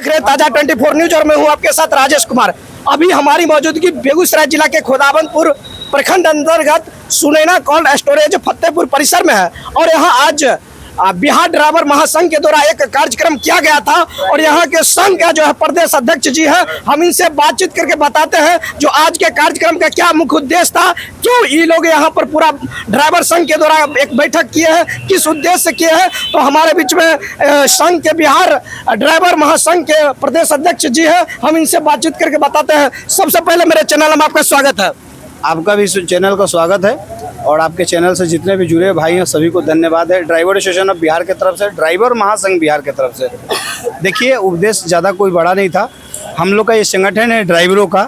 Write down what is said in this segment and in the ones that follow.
रहे हैं ताजा 24 न्यूज और मैं हूं आपके साथ राजेश कुमार। अभी हमारी मौजूदगी बेगूसराय जिला के खोदावंदपुर प्रखंड अंतर्गत सुनैना कोल्ड स्टोरेज फतेहपुर परिसर में है और यहाँ आज बिहार ड्राइवर महासंघ के द्वारा एक कार्यक्रम किया गया था और यहाँ के संघ का जो है प्रदेश अध्यक्ष जी है, हम इनसे बातचीत करके बताते हैं जो आज के कार्यक्रम का क्या मुख्य उद्देश्य था, क्यों ये लोग यहाँ पर पूरा ड्राइवर संघ के द्वारा एक बैठक किए हैं, किस उद्देश्य से किए हैं। तो हमारे बीच में संघ के बिहार ड्राइवर महासंघ के प्रदेश अध्यक्ष जी है, हम इनसे बातचीत करके बताते हैं। सबसे पहले मेरे चैनल में आपका स्वागत है। आपका भी चैनल का स्वागत है और आपके चैनल से जितने भी जुड़े भाई हैं सभी को धन्यवाद है। ड्राइवर एसोसिएशन ऑफ बिहार की तरफ से, ड्राइवर महासंघ बिहार की तरफ से। देखिए, उद्देश्य ज़्यादा कोई बड़ा नहीं था। हम लोग का ये संगठन है ड्राइवरों का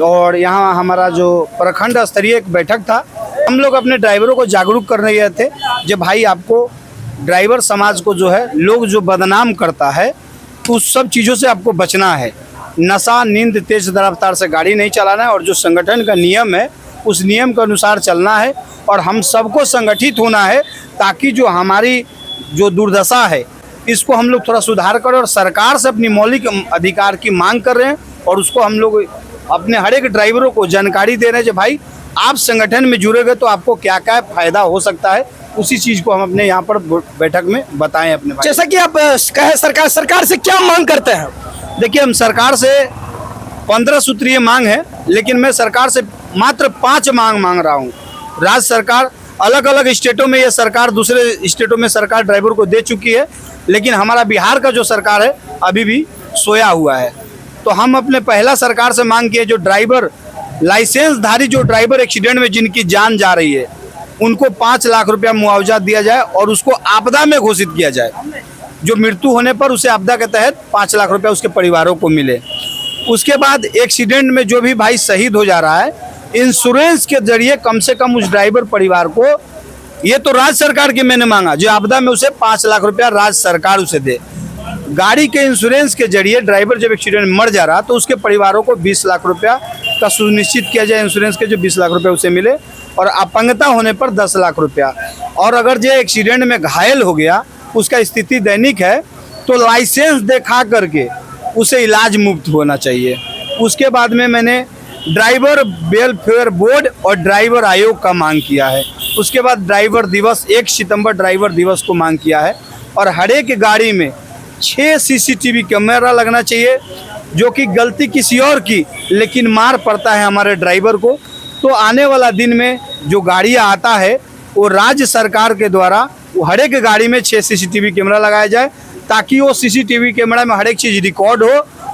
और यहाँ हमारा जो प्रखंड स्तरीय एक बैठक था, हम लोग अपने ड्राइवरों को जागरूक करने गए थे। जब भाई आपको ड्राइवर समाज को जो है लोग जो बदनाम करता है तो उस सब चीज़ों से आपको बचना है। नशा, नींद, तेज रफ्तार से गाड़ी नहीं चलाना है और जो संगठन का नियम है उस नियम के अनुसार चलना है और हम सबको संगठित होना है ताकि जो हमारी जो दुर्दशा है इसको हम लोग थोड़ा सुधार करें। और सरकार से अपनी मौलिक अधिकार की मांग कर रहे हैं और उसको हम लोग अपने हर एक ड्राइवरों को जानकारी दे रहे हैं कि भाई आप संगठन में जुड़ेंगे तो आपको क्या क्या फ़ायदा हो सकता है। उसी चीज़ को हम अपने यहाँ पर बैठक में बताएं अपने भाई। जैसा कि आप कहे सरकार से क्या मांग करते हैं? देखिए, हम सरकार से 15 सूत्रीय मांग है, लेकिन मैं सरकार से मात्र 5 मांग रहा हूँ। राज्य सरकार अलग अलग स्टेटों में, ये सरकार दूसरे स्टेटों में सरकार ड्राइवर को दे चुकी है, लेकिन हमारा बिहार का जो सरकार है अभी भी सोया हुआ है। तो हम अपने पहला सरकार से मांग किए जो ड्राइवर लाइसेंसधारी जो ड्राइवर एक्सीडेंट में जिनकी जान जा रही है उनको 5 लाख रुपया मुआवजा दिया जाए और उसको आपदा में घोषित किया जाए। जो मृत्यु होने पर उसे आपदा के तहत 5 लाख रुपया उसके परिवारों को मिले। उसके बाद एक्सीडेंट में जो भी भाई शहीद हो जा रहा है, इंश्योरेंस के जरिए कम से कम उस ड्राइवर परिवार को, ये तो राज्य सरकार की मैंने मांगा, जो आपदा में उसे 5 लाख रुपया राज्य सरकार उसे दे। गाड़ी के इंश्योरेंस के जरिए ड्राइवर जब एक्सीडेंट में मर जा रहा तो उसके परिवारों को 20 लाख रुपया का सुनिश्चित किया जाए, इंश्योरेंस के जो 20 लाख रुपया उसे मिले और अपंगता होने पर 10 लाख रुपया। और अगर जो एक्सीडेंट में घायल हो गया, उसका स्थिति दैनिक है, तो लाइसेंस दिखा करके उसे इलाज मुफ्त होना चाहिए। उसके बाद में मैंने ड्राइवर वेलफेयर बोर्ड और ड्राइवर आयोग का मांग किया है। उसके बाद ड्राइवर दिवस 1 सितंबर ड्राइवर दिवस को मांग किया है और हर एक गाड़ी में 6 CCTV कैमरा लगना चाहिए। जो कि गलती किसी और की लेकिन मार पड़ता है हमारे ड्राइवर को, तो आने वाला दिन में जो गाड़ियाँ आता है वो राज्य सरकार के द्वारा हर एक गाड़ी में 6 CCTV कैमरा लगाया जाए ताकि वो CCTV कैमरा में हर एक चीज़ रिकॉर्ड हो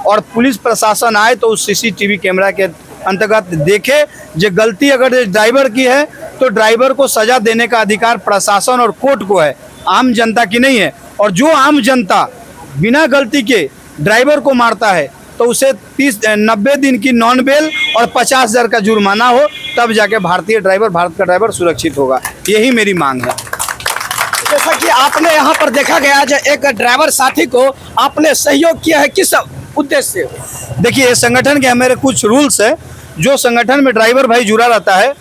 और पुलिस प्रशासन आए तो उस CCTV कैमरा के अंतर्गत देखे जो गलती अगर ड्राइवर की है तो ड्राइवर को सजा देने का अधिकार प्रशासन और कोर्ट को है, आम जनता की नहीं है। और जो आम जनता बिना गलती के ड्राइवर को मारता है तो उसे 90 दिन की नॉन बेल और 50,000 का जुर्माना हो, तब जाके भारत का ड्राइवर सुरक्षित होगा। यही मेरी मांग है। जैसा कि आपने यहाँ पर देखा गया जो एक ड्राइवर साथी को आपने सहयोग किया है, किस उद्देश्य से? देखिए, संगठन के मेरे कुछ रूल्स है। जो संगठन में ड्राइवर भाई जुड़ा रहता है,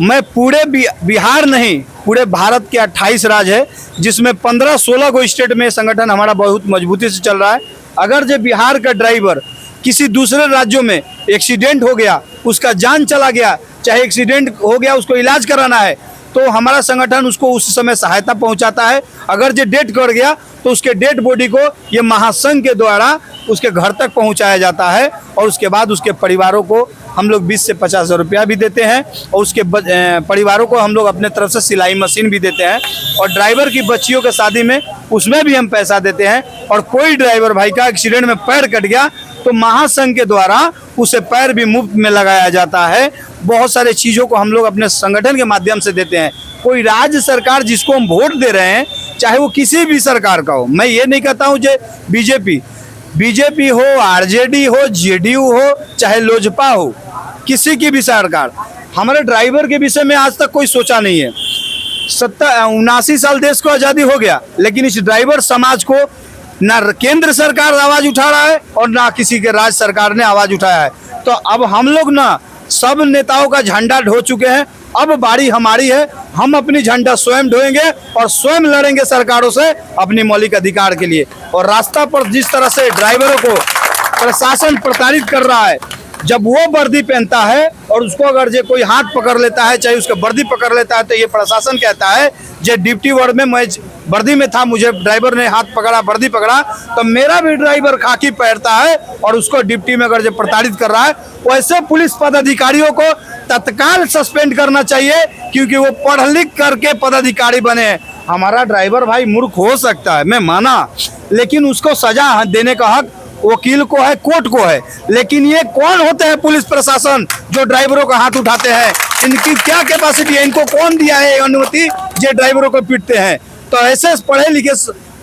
मैं पूरे बिहार नहीं पूरे भारत के 28 राज्य है जिसमें 15-16 को स्टेट में संगठन हमारा बहुत मजबूती से चल रहा है। अगर जो बिहार का ड्राइवर किसी दूसरे राज्यों में एक्सीडेंट हो गया, उसका जान चला गया, चाहे एक्सीडेंट हो गया उसको इलाज कराना है, तो हमारा संगठन उसको उस समय सहायता पहुंचाता है। अगर जो डेथ कर गया तो उसके डेड बॉडी को ये महासंघ के द्वारा उसके घर तक पहुंचाया जाता है और उसके बाद उसके परिवारों को हम लोग 20 से 50,000 रुपया भी देते हैं और उसके परिवारों को हम लोग अपने तरफ से सिलाई मशीन भी देते हैं। और ड्राइवर की बच्चियों के शादी में उसमें भी हम पैसा देते हैं। और कोई ड्राइवर भाई का एक्सीडेंट में पैर कट गया तो महासंघ के द्वारा उसे पैर भी मुफ्त में लगाया जाता है। बहुत सारे चीज़ों को हम लोग अपने संगठन के माध्यम से देते हैं। कोई राज्य सरकार जिसको हम वोट दे रहे हैं, चाहे वो किसी भी सरकार का हो, मैं ये नहीं कहता हूँ जो बीजेपी हो, आरजेडी हो, जेडीयू हो, चाहे लोजपा हो, किसी की भी सरकार, हमारे ड्राइवर के विषय में आज तक कोई सोचा नहीं है। 79 साल देश को आज़ादी हो गया, लेकिन इस ड्राइवर समाज को ना केंद्र सरकार आवाज़ उठा रहा है और ना किसी के राज्य सरकार ने आवाज़ उठाया है। तो अब हम लोग ना सब नेताओं का झंडा ढो चुके हैं, अब बारी हमारी है। हम अपनी झंडा स्वयं ढोएंगे और स्वयं लड़ेंगे सरकारों से अपनी मौलिक अधिकार के लिए। और रास्ता पर जिस तरह से ड्राइवरों को प्रशासन प्रताड़ित कर रहा है, जब वो वर्दी पहनता है और उसको अगर जो कोई हाथ पकड़ लेता है, चाहे उसका वर्दी पकड़ लेता है, तो ये प्रशासन कहता है जो ड्यूटी वर्ड में मैं वर्दी में था, मुझे ड्राइवर ने हाथ पकड़ा, वर्दी पकड़ा, तो मेरा भी ड्राइवर खाकी पहनता है और उसको ड्यूटी में अगर जो प्रताड़ित कर रहा है, वैसे पुलिस पदाधिकारियों को तत्काल सस्पेंड करना चाहिए, क्योंकि वो पढ़ लिख करके पदाधिकारी बने हैं। हमारा ड्राइवर भाई मूर्ख हो सकता है, मैं माना, लेकिन उसको सजा देने का हक वकील को है, कोर्ट को है। लेकिन ये कौन होते हैं पुलिस प्रशासन जो ड्राइवरों का हाथ उठाते हैं? इनकी क्या कैपेसिटी है? इनको कौन दिया है अनुमति जो ड्राइवरों को पीटते हैं? तो ऐसे पढ़े लिखे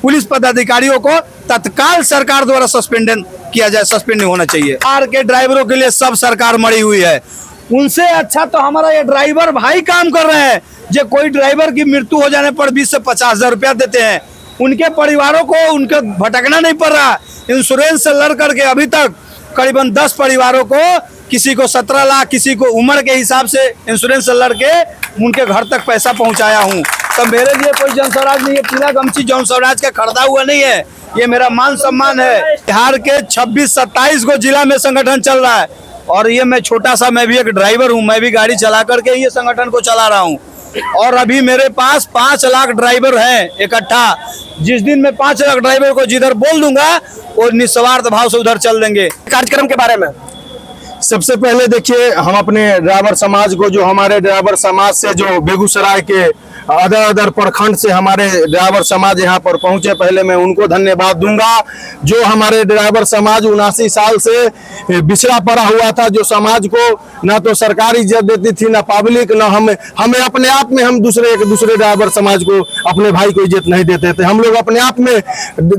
पुलिस पदाधिकारियों को तत्काल सरकार द्वारा सस्पेंड किया जाए, सस्पेंड होना चाहिए। कार के ड्राइवरों के लिए सब सरकार मरी हुई है, उनसे अच्छा तो हमारा ये ड्राइवर भाई काम कर रहे हैं। जो कोई ड्राइवर की मृत्यु हो जाने पर 20 से 50 हजार रुपया देते हैं, उनके परिवारों को उनका भटकना नहीं पड़ रहा। इंश्योरेंस से लड़ करके अभी तक करीबन 10 परिवारों को, किसी को 17 लाख, किसी को उम्र के हिसाब से इंश्योरेंस से लड़ के उनके घर तक पैसा पहुंचाया हूं। तो मेरे लिए कोई जन स्वराज नहीं है, पीला गमछी जन स्वराज का खरीदा हुआ नहीं है, ये मेरा मान सम्मान है। बिहार के 26-27 को जिला में संगठन चल रहा है और ये मैं छोटा सा, मैं भी एक ड्राइवर हूँ, मैं भी गाड़ी चला करके ये संगठन को चला रहा हूँ। और अभी मेरे पास 5 लाख ड्राइवर हैं इकट्ठा। जिस दिन मैं 5 लाख ड्राइवर को जिधर बोल दूंगा वो निस्वार्थ भाव से उधर चल देंगे। कार्यक्रम के बारे में सबसे पहले देखिए, हम अपने ड्राइवर समाज को, जो हमारे ड्राइवर समाज से जो बेगूसराय के अदर प्रखंड से हमारे ड्राइवर समाज यहाँ पर पहुँचे, पहले मैं उनको धन्यवाद दूंगा। जो हमारे ड्राइवर समाज 79 साल से बिछड़ा पड़ा हुआ था, जो समाज को ना तो सरकार इज्जत देती थी, ना पब्लिक, ना हमें अपने आप में हम दूसरे ड्राइवर समाज को, अपने भाई को इज्जत नहीं देते थे। हम लोग अपने आप में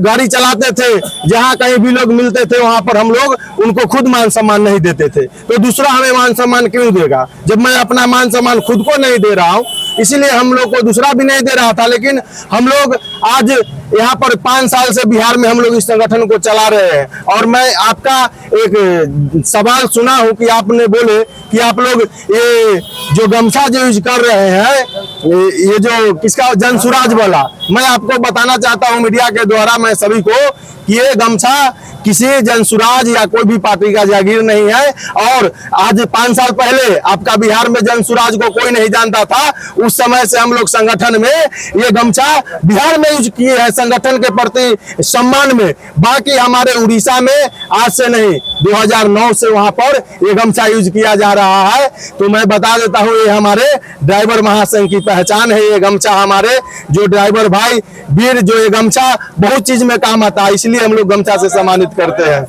गाड़ी चलाते थे, जहाँ कहीं भी लोग मिलते थे वहाँ पर हम लोग उनको खुद मान सम्मान नहीं देते थे। तो दूसरा हमें मान सम्मान क्यों देगा, जब मैं अपना मान सम्मान खुद को नहीं दे रहा हूँ? इसीलिए हम लोग को दूसरा भी नहीं दे रहा था। लेकिन हम लोग आज यहाँ पर 5 साल से बिहार में हम लोग इस संगठन को चला रहे हैं। और मैं आपका एक सवाल सुना हूँ कि आपने बोले कि आप लोग ये जो गमछा जो यूज कर रहे हैं, ये जो किसका, जन स्वराज वाला, मैं आपको बताना चाहता हूँ मीडिया के द्वारा मैं सभी को कि ये गमछा किसी जन स्वराज या कोई भी पार्टी का जागीर नहीं है। और आज 5 साल पहले आपका बिहार में जन स्वराज को कोई नहीं जानता था, उस समय से हम लोग संगठन में ये गमछा बिहार में यूज किए हैं संगठन के प्रति सम्मान में। बाकी हमारे उड़ीसा में आज से नहीं, 2009 से वहां पर ये गमछा यूज किया जा रहा है। तो मैं बता देता हूँ, ये हमारे ड्राइवर महासंघ की पहचान है। ये गमछा हमारे जो ड्राइवर भाई वीर, जो ये गमछा बहुत चीज में काम आता है, इसलिए हम लोग गमछा से सम्मानित करते हैं।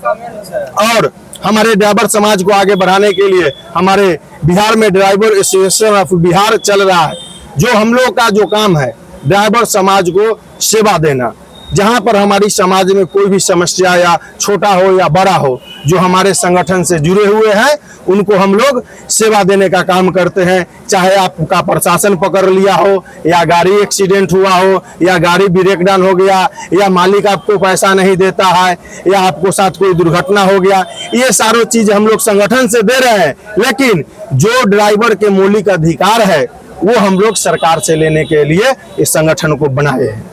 और हमारे ड्राइवर समाज को आगे बढ़ाने के लिए हमारे बिहार में ड्राइवर एसोसिएशन ऑफ बिहार चल रहा है। जो हम लोग का जो काम है, ड्राइवर समाज को सेवा देना। जहां पर हमारी समाज में कोई भी समस्या या छोटा हो या बड़ा हो, जो हमारे संगठन से जुड़े हुए हैं, उनको हम लोग सेवा देने का काम करते हैं। चाहे आपका प्रशासन पकड़ लिया हो, या गाड़ी एक्सीडेंट हुआ हो, या गाड़ी ब्रेक डाउन हो गया, या मालिक आपको पैसा नहीं देता है, या आपको साथ कोई दुर्घटना हो गया, ये सारी चीज हम लोग संगठन से दे रहे हैं। लेकिन जो ड्राइवर के मौलिक अधिकार है, वो हम लोग सरकार से लेने के लिए इस संगठन को बनाए हैं।